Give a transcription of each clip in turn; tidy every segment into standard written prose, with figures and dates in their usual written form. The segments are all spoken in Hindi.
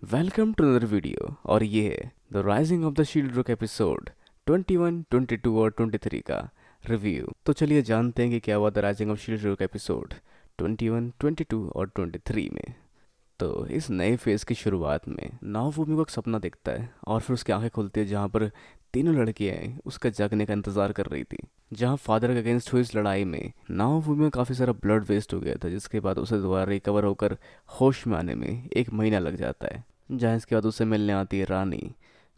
Welcome to another video. और ये है the rising of the shield रुक एपिसोड 21, 22 और 23 का रिव्यू। तो चलिए जानते हैं कि क्या हुआ द राइजिंग ऑफ शील्ड रुक एपिसोड 21, 22 और 23 में। तो इस नए फेज़ की शुरुआत में नाओफूमी को एक सपना दिखता है और फिर उसकी आंखें खुलती है जहाँ पर तीनों लड़कियाँ उसका जगने का इंतज़ार कर रही थी। जहाँ फादर के अगेंस्ट हुई इस लड़ाई में नाओफूमी में काफ़ी सारा ब्लड वेस्ट हो गया था, जिसके बाद उसे दोबारा रिकवर होकर होश में आने में 1 महीना लग जाता है। जहाँ इसके बाद उसे मिलने आती है रानी,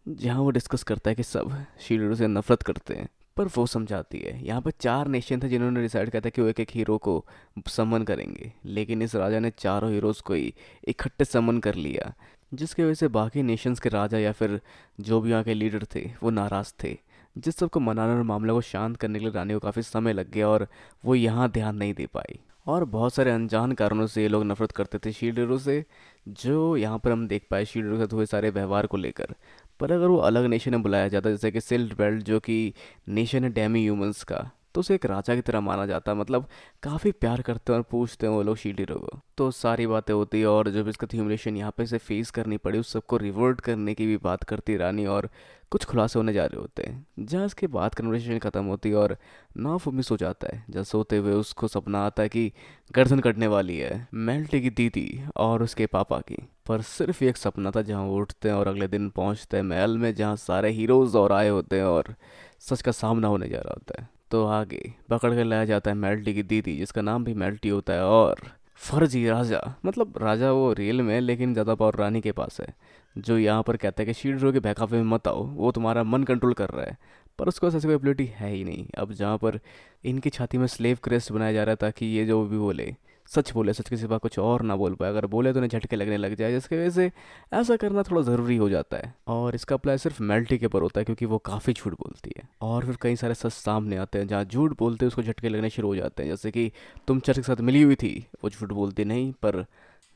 जहाँ वो डिस्कस करता है कि सब शील्ड से नफरत करते हैं। पर वो समझाती है यहाँ पर 4 नेशन थे जिन्होंने डिसाइड किया था कि वो एक एक हीरो को समन करेंगे, लेकिन इस राजा ने चारों हीरोज़ को ही इकट्ठे समन कर लिया, जिसकी वजह से बाकी नेशंस के राजा या फिर जो भी यहाँ के लीडर थे वो नाराज़ थे। जिस सबको मनाने और मामले को शांत करने के लिए रानी को काफ़ी समय लग गया और वो यहाँ ध्यान नहीं दे पाई। और बहुत सारे अनजान कारणों से ये लोग नफरत करते थे शील्ड हीरो से, जो यहाँ पर हम देख पाए शील्ड हीरो के साथ हुए सारे व्यवहार को लेकर। पर अगर वो अलग नेशन में बुलाया जाता जैसे कि सिल्ड बेल्ट, जो कि नेशन है डेमी ह्यूमंस का, तो उसे एक राजा की तरह माना जाता। मतलब काफ़ी प्यार करते हैं और पूछते हैं वो लोग शील्ड हीरो को। तो सारी बातें होती है और जब इसका ह्यूमिलेशन यहाँ पे से फेस करनी पड़ी, उस सबको रिवर्ट करने की भी बात करती रानी और कुछ खुलासे होने जा रहे होते हैं। जहाँ इसके बाद कन्वर्सेशन ख़त्म होती है और नाफुमी सो जाता है। जब सोते हुए उसको सपना आता है कि गर्दन कटने वाली है मेल्टी की दीदी और उसके पापा की। पर सिर्फ ये एक सपना था। जहाँ वो उठते हैं और अगले दिन पहुँचते हैं महल में, जहाँ सारे हीरोज़ और आए होते हैं और सच का सामना होने जा रहा होता है। तो आगे पकड़ कर लाया जाता है मेल्टी की दीदी, जिसका नाम भी मेल्टी होता है, और फर्जी राजा। मतलब राजा वो रियल में है, लेकिन ज़्यादा पावर रानी के पास है, जो यहाँ पर कहता है कि शील्ड हीरो के बहकावे में मत आओ, वो तुम्हारा मन कंट्रोल कर रहा है। पर उसके पास ऐसी कोई एबिलिटी है ही नहीं। अब जहाँ पर इनकी छाती में स्लेव क्रेस्ट बनाया जा रहा था कि ये जो भी बोले सच बोले, सच के सिवा कुछ और ना बोल पाए। अगर बोले तो उन्हें झटके लगने लग जाए, जिसकी वजह से ऐसा करना थोड़ा ज़रूरी हो जाता है। और इसका अप्लाई सिर्फ मेल्टी के ऊपर होता है, क्योंकि वो काफ़ी झूठ बोलती है। और फिर कई सारे सच सामने आते हैं जहाँ झूठ बोलते हैं उसको झटके लगने शुरू हो जाते हैं। जैसे कि तुम चर्च के साथ मिली हुई थी, वो झूठ बोलती नहीं, पर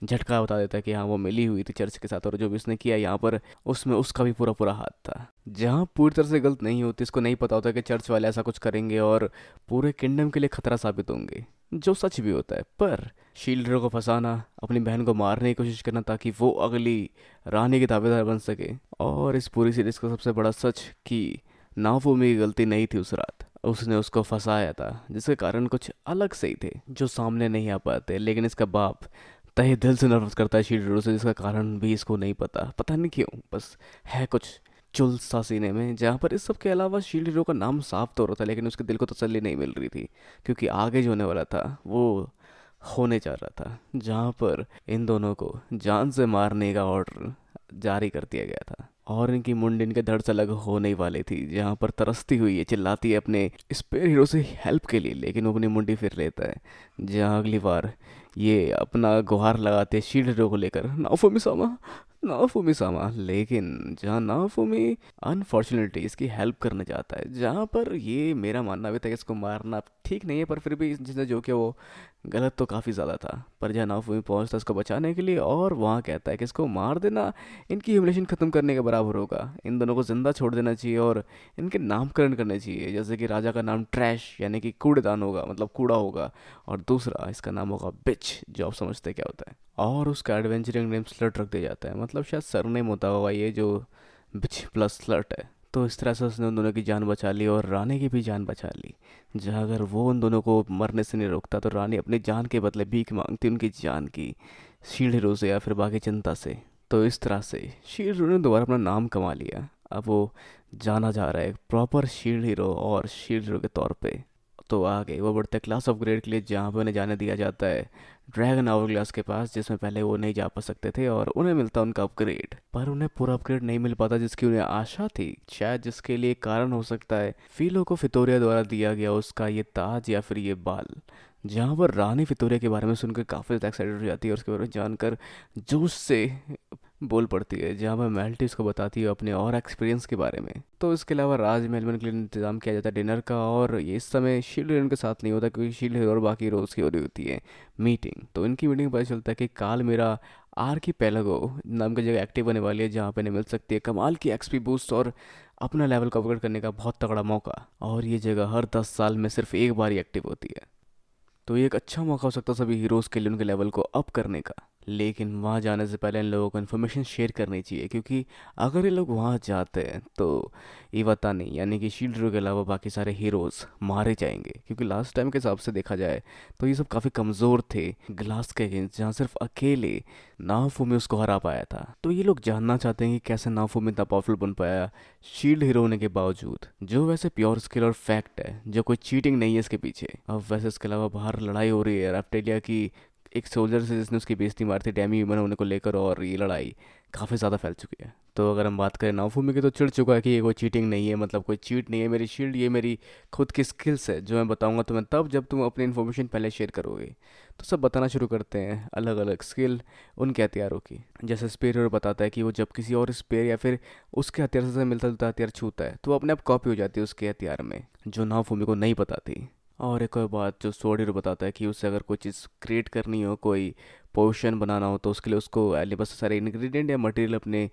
झटका बता देता है कि हाँ वो मिली हुई थी चर्च के साथ, और जो भी उसने किया यहाँ पर उसमें उसका भी पूरा पूरा हाथ था। जहाँ पूरी तरह से गलत नहीं होती, इसको नहीं पता होता कि चर्च वाले ऐसा कुछ करेंगे और पूरे किंगडम के लिए खतरा साबित होंगे, जो सच भी होता है। पर शील्डर को फंसाना, अपनी बहन को मारने की कोशिश करना ताकि वो अगली रानी के दावेदार बन सके। और इस पूरी सीरीज का सबसे बड़ा सच कि नाफूमी की गलती नहीं थी उस रात, उसने उसको फंसाया था, जिसके कारण कुछ अलग से ही थे जो सामने नहीं आ पाते। लेकिन इसका बाप तहे दिल से नफरत करता है शील्ड से, जिसका कारण भी इसको नहीं पता। पता नहीं क्यों, बस है कुछ चुल सा सीने में। जहाँ पर इस सब के अलावा शील्ड हीरो का नाम साफ तो हो रहा था, लेकिन उसके दिल को तसल्ली नहीं मिल रही थी, क्योंकि आगे जो होने वाला था वो होने जा रहा था, जहाँ पर इन दोनों को जान से मारने का ऑर्डर जारी कर दिया गया था। और इनकी मुंडी इनके धड़ से अलग होने वाली थी। जहाँ पर तरसती हुई है, चिल्लाती है अपने स्पेयर हीरो से हेल्प के लिए, लेकिन वो अपनी मुंडी फिर लेता है। जहाँ अगली बार ये अपना गुहार लगाते हैं शील्ड हीरो को लेकर, नाफुमी सामा, नाफुमी सामा। लेकिन जहाँ नाफुमी अनफॉर्चुनेटली इसकी हेल्प करने जाता है, जहाँ पर ये मेरा मानना भी था कि इसको मारना ठीक नहीं है, पर फिर भी जिसने जो किया वो गलत तो काफ़ी ज़्यादा था। पर जहाँ नाफुमी पहुँचता है इसको बचाने के लिए, और वहाँ कहता है कि इसको मार देना इनकी ह्यूमिलेशन ख़त्म करने के बराबर होगा। इन दोनों को ज़िंदा छोड़ देना चाहिए और इनके नामकरण करने चाहिए, जैसे कि राजा का नाम ट्रैश यानी कि कूड़ेदान होगा, मतलब कूड़ा होगा, और दूसरा इसका नाम होगा बिच, जो आप समझते हैं क्या होता है। और उसका एडवेंचरिंग नेम स्लट रख दिया जाता है, मतलब शायद सरनेम होता होगा ये जो बिच प्लस स्लट है। तो इस तरह से उसने उन दोनों की जान बचा ली और रानी की भी जान बचा ली। जहाँ अगर वो उन दोनों को मरने से नहीं रोकता तो रानी अपनी जान के बदले भीख मांगती उनकी जान की, शील्ड हीरो से या फिर बाकी जनता से। तो इस तरह से शील्ड हीरो ने दोबारा अपना नाम कमा लिया। अब वो जाना जा रहा है एक प्रॉपर शील्ड हीरो और शील्ड हीरो के तौर पे। तो आगे वो बढ़ते क्लास अपग्रेड के लिए, जहाँ पे उन्हें जाने दिया जाता है ड्रैगन आवर ग्लास के पास, जिसमें पहले वो नहीं जा पा सकते थे, और उन्हें मिलता उनका अपग्रेड। पर उन्हें पूरा अपग्रेड नहीं मिल पाता जिसकी उन्हें आशा थी, शायद जिसके लिए कारण हो सकता है फीलो को फितोरिया द्वारा दिया गया उसका ये ताज या फिर ये बाल। जहाँ पर रानी फितोरिया के बारे में सुनकर काफ़ी ज़्यादा एक्साइटेड हो जाती है और उसके बारे में जानकर जोश से बोल पड़ती है। जहाँ पर मेल्टी उसको बताती है अपने और एक्सपीरियंस के बारे में। तो इसके अलावा राजमहल में इनके लिए इंतजाम किया जाता है डिनर का, और ये इस समय शील्ड हीरो के साथ नहीं होता, क्योंकि शील्ड हीरो और बाकी रोज की हो रही होती है मीटिंग। तो इनकी मीटिंग में पता चलता है कि काल मेरा आर्कीपेलागो नाम की जगह एक्टिव होने वाली है, जहाँ पे इन्हें मिल सकती है कमाल की एक्सपी बूस्ट और अपना लेवल को अपग्रेड करने का बहुत तगड़ा मौका। और ये जगह हर 10 साल में सिर्फ एक बार ही एक्टिव होती है। तो ये एक अच्छा मौका हो सकता है सभी हीरोज़ के लिए उनके लेवल को अप करने का। लेकिन वहाँ जाने से पहले इन लोगों को इन्फॉर्मेशन शेयर करनी चाहिए, क्योंकि अगर ये लोग वहाँ जाते हैं तो इवाता नहीं यानी कि शील्ड हीरो के अलावा बाकी सारे हीरोज़ मारे जाएंगे, क्योंकि लास्ट टाइम के हिसाब से देखा जाए तो ये सब काफ़ी कमज़ोर थे ग्लास के अगेंस्ट, जहाँ सिर्फ अकेले नाफूमी उसको हरा पाया था। तो ये लोग जानना चाहते हैं कि कैसे नाफूमी इतना पावरफुल बन पाया शील्ड हीरो होने के बावजूद, जो वैसे प्योर स्किल और फैक्ट है, जो कोई चीटिंग नहीं है इसके पीछे। अब वैसे इसके अलावा बाहर लड़ाई हो रही है रेप्टिलिया की एक सोल्जर से जिसने उसकी बेइज्जती मारी थी डेमी ह्यूमन होने को लेकर, और ये लड़ाई काफ़ी ज़्यादा फैल चुकी है। तो अगर हम बात करें नाफूमी की, तो चिढ़ चुका है कि ये कोई चीटिंग नहीं है, मतलब कोई चीट नहीं है मेरी शील्ड, ये मेरी खुद की स्किल्स है जो मैं बताऊंगा तुम्हें तब जब तुम अपनी इन्फॉर्मेशन पहले शेयर करोगे। तो सब बताना शुरू करते हैं अलग अलग स्किल उनके हथियारों की। जैसे स्पेयर बताता है कि वो जब किसी और स्पेयर या फिर उसके हथियार से मिलता जुलता हथियार छूता है तो वो अपने आप कॉपी हो जाती है उसके हथियार में, जो नाफूमी को नहीं पता थी। और एक और बात जो स्वॉर्ड हीरो बताता है कि उससे अगर कोई चीज़ क्रिएट करनी हो, कोई पोशन बनाना हो, तो उसके लिए उसको बस सारे इंग्रेडिएंट या मटेरियल अपने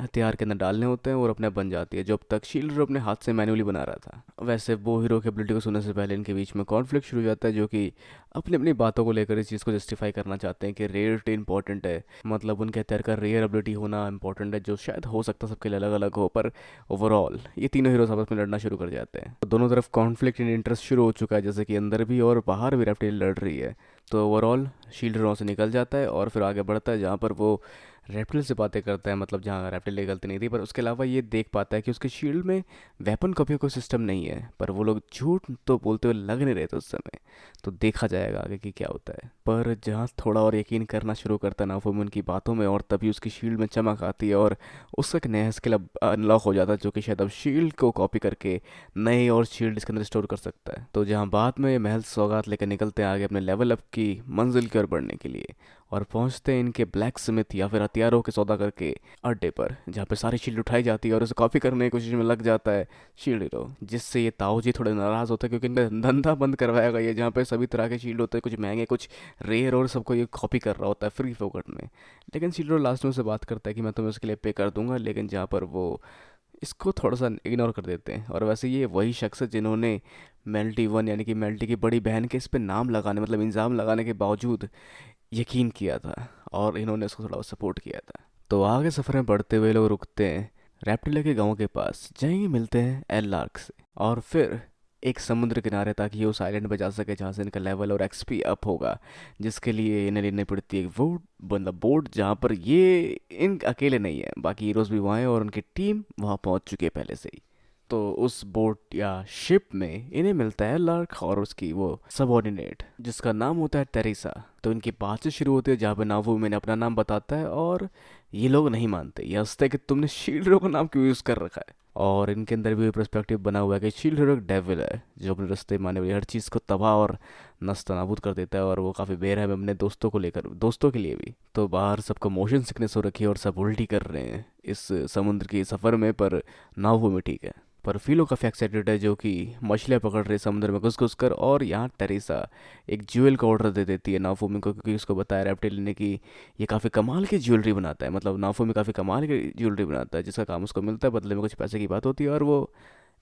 हथियार के अंदर डालने होते हैं और अपने आप बन जाती है, जो अब तक शील्ड हीरो अपने हाथ से मैन्युअली बना रहा था। वैसे वो हीरो की एबिलिटी को सुनने से पहले इनके बीच में कॉन्फ्लिक्ट शुरू हो जाता है, जो कि अपनी अपनी बातों को लेकर इस चीज़ को जस्टिफाई करना चाहते हैं कि रेयरिटी इंपॉर्टेंट है, मतलब उनके हथियार का रेयर एबिलिटी होना इंपॉर्टेंट है, जो शायद हो सकता है सबके लिए अलग अलग हो, पर ओवरऑल ये तीनों हीरोज आपस में लड़ना शुरू कर जाते हैं। तो दोनों तरफ कॉन्फ्लिक्ट इन इंटरेस्ट शुरू हो चुका है, जैसे कि अंदर भी और बाहर भी रेप्टिलियन लड़ रही है। तो ओवरऑल शील्ड हीरो से निकल जाता है और फिर आगे बढ़ता है, जहाँ पर वो रेप्टिल से बातें करता है, मतलब जहाँ रेप्टिल की गलती नहीं थी, पर उसके अलावा ये देख पाता है कि उसके शील्ड में वेपन कॉपी कोई सिस्टम नहीं है। पर वो लोग झूठ तो बोलते हुए लग नहीं रहे थे उस समय, तो देखा जाएगा आगे कि क्या होता है। पर जहाँ थोड़ा और यकीन करना शुरू करता है नाफूमी उनकी बातों में, और तभी उसकी शील्ड में चमक आती है और उसका एक नया स्किल अब अनलॉक हो जाता है, जो कि शायद अब शील्ड को कॉपी करके नए और शील्ड इसके अंदर स्टोर कर सकता है। तो जहाँ बाद में ये महल सौगात लेकर निकलते हैं आगे अपने लेवल अप की मंजिल की ओर बढ़ने के लिए, और पहुंचते हैं इनके ब्लैक स्मिथ या फिर हथियारों के सौदा करके अड्डे पर, जहाँ पे सारी शील्ड उठाई जाती है और उसे कॉपी करने की कोशिश में लग जाता है शील्ड हीरो, जिससे ये ताऊ जी थोड़े नाराज होते हैं, क्योंकि इनका धंधा बंद करवाया गया है, जहाँ पे सभी तरह के शील्ड होते हैं, कुछ महंगे कुछ रेयर, और सबको ये कॉपी कर रहा होता है फ्री फोकट में। लेकिन शील्ड हीरो लास्ट में उसे बात करता है कि मैं तुम्हें उसके लिए पे कर दूंगा, लेकिन जहाँ पर वो इसको थोड़ा सा इग्नोर कर देते हैं। और वैसे ये वही शख्स है जिन्होंने मेल्टी वन यानी कि मेल्टी की बड़ी बहन के इस पे नाम लगाने मतलब इल्ज़ाम लगाने के बावजूद यकीन किया था, और इन्होंने उसको थोड़ा सपोर्ट किया था। तो आगे सफ़र में बढ़ते हुए लोग रुकते हैं रेप्टिलिया के गांव के पास, जाएंगे मिलते हैं एल लार्क से, और फिर एक समुद्र किनारे, ताकि ये उस आइलैंड पे जा सके जहाँ से इनका लेवल और एक्सपी अप होगा, जिसके लिए इन्हें लेनी पड़ती है वो मतलब बोट, जहाँ पर ये इन अकेले नहीं है, बाकी हीरोज़ भी वहाँ हैं और उनकी टीम वहाँ पहुँच चुकी है पहले से ही। तो उस बोट या शिप में इन्हें मिलता है लार्क और उसकी वो सबऑर्डिनेट जिसका नाम होता है टेरेसा। तो इनकी बातचीत शुरू होती है, जहाँ पे नावू मैंने अपना नाम बताता है, और ये लोग नहीं मानते, ये हंसते हैं कि तुमने शील्ड हीरो का नाम क्यों यूज़ कर रखा है। और इनके अंदर भी पर्सपेक्टिव बना हुआ है कि शील्ड हीरो एक डेविल है, जो अपने रास्ते में आने वाली हर चीज़ को तबाह और नस्ता नाबूद कर देता है, और वो काफ़ी बेरहम है अपने दोस्तों को लेकर, दोस्तों के लिए भी। तो बाहर सबको मोशन सिकनेस हो रखी है और सब उल्टी कर रहे हैं इस समुद्र की सफ़र में, पर नावू में ठीक है। पर फीलो काफ़ी एक्साइटेड है, जो कि मछलियाँ पकड़ रहे समुद्र में घुस घुस कर, और यहाँ टेरेसा एक ज्वेल का ऑर्डर दे देती है नाफूमी को, क्योंकि उसको बताया रेप्टिल ने कि ये काफ़ी कमाल की ज्वेलरी बनाता है, मतलब नाफूमी काफ़ी कमाल की ज्वेलरी बनाता है, जिसका काम उसको मिलता है, बदले में कुछ पैसे की बात होती है, और वो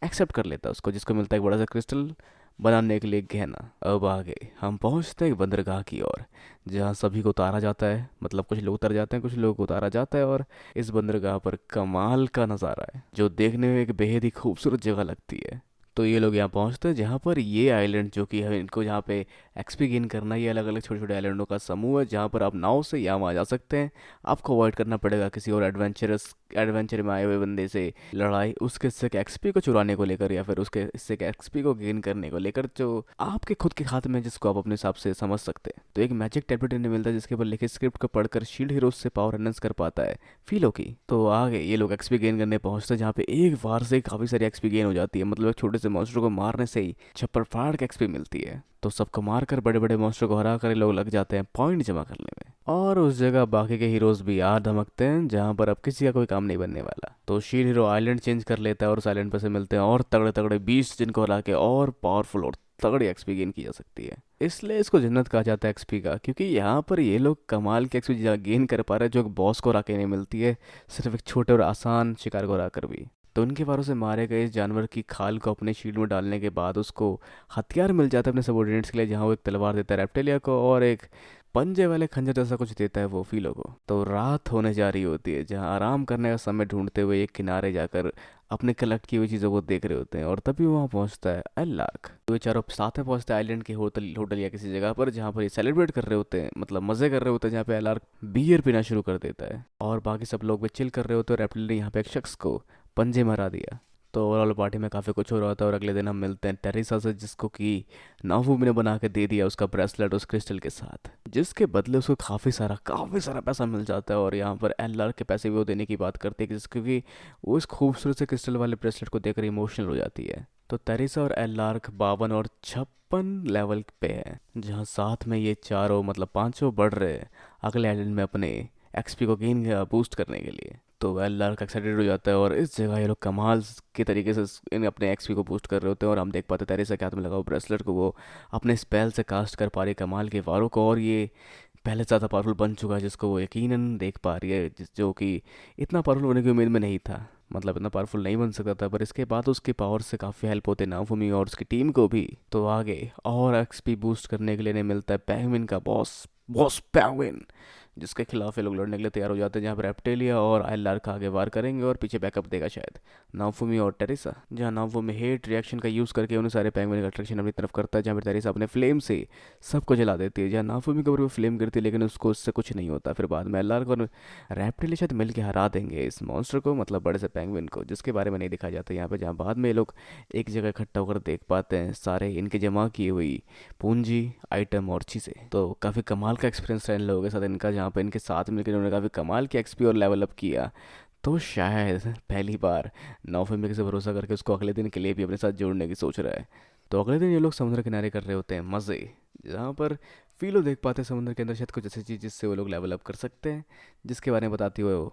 एक्सेप्ट कर लेता है उसको, जिसको मिलता है एक बड़ा सा क्रिस्टल बनाने के लिए गहना। अब आगे हम पहुंचते हैं एक बंदरगाह की ओर, जहां सभी को उतारा जाता है, मतलब कुछ लोग उतर जाते हैं, कुछ लोग को उतारा जाता है, और इस बंदरगाह पर कमाल का नज़ारा है, जो देखने में एक बेहद ही खूबसूरत जगह लगती है। तो ये लोग यहाँ पहुँचते हैं, जहाँ पर ये आइलैंड जो कि है इनको जहाँ पे एक्सपी गेन करना, ये अलग अलग छोटे छोटे आइलैंडों का समूह है, जहाँ पर आप नाव से यहाँ वहाँ जा सकते हैं। आपको अवॉइड करना पड़ेगा किसी और एडवेंचर में आए हुए बंदे से लड़ाई, उसके हिस्से के एक्सपी को चुराने को लेकर, या फिर उसके हिस्से के एक्सपी को गेन करने को लेकर, जो आपके खुद के खाते में, जिसको आप अपने हिसाब से समझ सकते हैं। तो एक मैजिक टैबलेट इन्हें मिलता है, जिसके ऊपर लिखित स्क्रिप्ट को पढ़कर शील्ड हीरो से पावर एनहांस कर पाता है फीलो की। तो आगे ये लोग एक्सपी गेन करने पहुंचते हैं, जहाँ पे एक बार से काफ़ी सारी एक्सपी गेन हो जाती है, मतलब एक छोटे से मॉन्स्टर को मारने से ही छप्पर फाड़ के एक्सपी मिलती है। तो सबको मारकर बड़े बड़े मॉन्स्टर को हरा कर लोग लग जाते हैं पॉइंट जमा करने में, और उस जगह बाकी के हीरोज भी आ धमकते हैं, जहाँ पर अब किसी का कोई काम नहीं बनने वाला। तो शील्ड हीरो आइलैंड चेंज कर लेता है, और उस आइलैंड पर से मिलते हैं और तगड़े तगड़े बीस्ट, जिनको हरा के और पावरफुल और तगड़ी एक्सपी गेन की जा सकती है। इसलिए इसको जन्नत कहा जाता है एक्सपी का, क्योंकि यहाँ पर ये लोग कमाल की एक्सपी गेन कर पा रहे हैं, जो एक बॉस को हरा के नहीं मिलती है, सिर्फ एक छोटे और आसान शिकार को हरा कर भी। तो उनके वारों से मारे गए इस जानवर की खाल को अपने शील्ड में डालने के बाद उसको हथियार मिल जाता है अपने सबॉर्डिनेट्स के लिए, जहाँ वो एक तलवार देता है रेप्टिलिया को, और एक पंजे वाले खंजर जैसा कुछ देता है वो फीलो को। तो रात होने जा रही होती है, जहाँ आराम करने का समय ढूंढते हुए एक किनारे जाकर अपने कलेक्ट की हुई चीज़ों को देख रहे होते हैं, और तभी वहाँ पहुँचता है एलार्क। तो ये चारों साथ में पहुँचते हैं आइलैंड के होटल होटल या किसी जगह पर, जहाँ पर ये सेलिब्रेट कर रहे होते हैं, मतलब मज़े कर रहे होते हैं, जहाँ पे एलार्क बियर पीना शुरू कर देता है और बाकी सब लोग भी चिल कर रहे होते हैं। और रेप्टिल ने यहाँ पे एक शख्स को पंजे मारा दिया। तो ओवरऑल पार्टी में काफ़ी कुछ हो रहा था, और अगले दिन हम मिलते हैं टेरिसा से, जिसको कि नाफूमी ने बना के दे दिया उसका ब्रेसलेट उस क्रिस्टल के साथ, जिसके बदले उसको काफ़ी सारा पैसा मिल जाता है। और यहाँ पर एल के पैसे भी वो देने की बात करती है, जिसके कि वो इस खूबसूरत से क्रिस्टल वाले ब्रेसलेट को देखकर इमोशनल हो जाती है। तो टेरिसा और एल 52 और 56 लेवल पे है, जहाँ साथ में ये चारों मतलब पांचों बढ़ रहे हैं अगले आइलैंड में अपने एक्सपी को गेन बूस्ट करने के लिए। तो वेल लार्क एक्साइटेड हो जाता है, और इस जगह ये लोग कमाल के तरीके से इन अपने एक्सपी को बूस्ट कर रहे होते हैं। और हम देख पाते हैं तेरेसा के हाथ में लगा हुआ ब्रेसलेट को वो अपने स्पेल से कास्ट कर पा रही है कमाल के वारों को, और ये पहले से ज़्यादा पावरफुल बन चुका है, जिसको वो यकीनन देख पा रही है, जो कि इतना पावरफुल होने की उम्मीद में नहीं था, मतलब इतना पावरफुल नहीं बन सकता था। पर इसके बाद उसकी पावर से काफ़ी हेल्प होते हैं नाफूमी और उसकी टीम को भी। तो आगे और एक्सपी बूस्ट करने के लिए इन्हें मिलता है पेंगुइन का बॉस बॉस पेंगुइन, जिसके खिलाफ ये लोग लड़ने के लिए तैयार हो जाते हैं, जहाँ पर रेप्टेलिया और आयलार्क आगे वार करेंगे और पीछे बैकअप देगा शायद नाफूमी और टेरेसा। जहाँ नाफूमी हेट रिएक्शन का यूज़ करके उन्हें सारे पेंगुइन का अट्रैक्शन अपनी तरफ करता है, जहाँ पर टेरेसा अपने फ्लेम से सबको जला देती है। जहाँ नाफूमी के ऊपर भी फ्लेम गिरती है, लेकिन उसको उससे कुछ नहीं होता। फिर बाद में आयलार्क और रेप्टेलिया शायद मिल के हरा देंगे इस मॉन्स्टर को, मतलब बड़े से पेंगुइन को, जिसके बारे में नहीं दिखाया जाता यहाँ पे। जहाँ बाद में ये लोग एक जगह इकट्ठा होकर देख पाते हैं सारे इनके जमा की हुई पूंजी, आइटम और चीज़ें। तो काफ़ी कमाल का एक्सपीरियंस रहा इन लोगों के साथ इनका, जहाँ पे इनके साथ मिलकर इन्होंने काफ़ी कमाल की एक्सपी और लेवल अप किया। तो शायद पहली बार नौफेमी से भरोसा करके उसको अगले दिन के लिए भी अपने साथ जोड़ने की सोच रहा है। तो अगले दिन ये लोग समुद्र किनारे कर रहे होते हैं मज़े, जहाँ पर फीलो देख पाते हैं समुद्र के अंदर शायद कुछ ऐसी चीज़ जिससे वो लोग लेवल अप कर सकते हैं, जिसके बारे में बताती हुए वो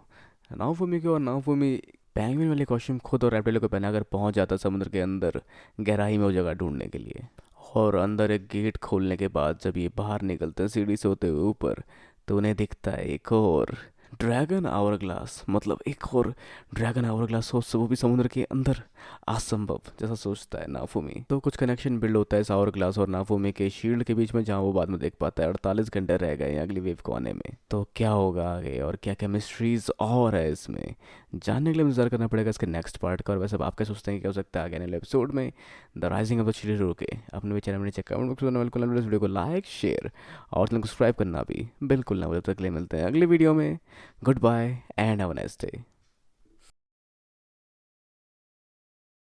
नाओफूमी को। और नाओफूमी पेंगुइन वाले कॉस्ट्यूम खुद और रेप्टिलो को पहनाकर पहुंच जाता है समुद्र के अंदर गहराई में वो जगह ढूंढने के लिए। और अंदर एक गेट खोलने के बाद जब ये बाहर निकलते हैं सीढ़ी से होते हुए ऊपर, तो उन्हें दिखता है एक और ड्रैगन आवर ग्लास, मतलब एक और ड्रैगन आवर ग्लास सोच, वो भी समुद्र के अंदर, असंभव जैसा सोचता है नाफूमी। तो कुछ कनेक्शन बिल्ड होता है इस आवर ग्लास और नाफूमी के शील्ड के बीच में, जहाँ वो बाद में देख पाता है 48 घंटे रह गए हैं अगली वेव को आने में। तो क्या होगा आगे और क्या क्या मिस्ट्रीज और है इसमें, जानने के लिए इंतजार करना पड़ेगा इसके नेक्स्ट पार्ट का। और वैसे आप क्या सोचते हैं कि क्या हो सकता है आगे वाले एपिसोड में द राइजिंग ऑफ द चिड़िया के। अपने भी चैनल में नीचे कमेंट बॉक्स में बिल्कुल वीडियो को लाइक शेयर और चैनल को सब्सक्राइब करना भी बिल्कुल ना भूलें। तक के लिए मिलते हैं अगले वीडियो में। Goodbye and have a nice day.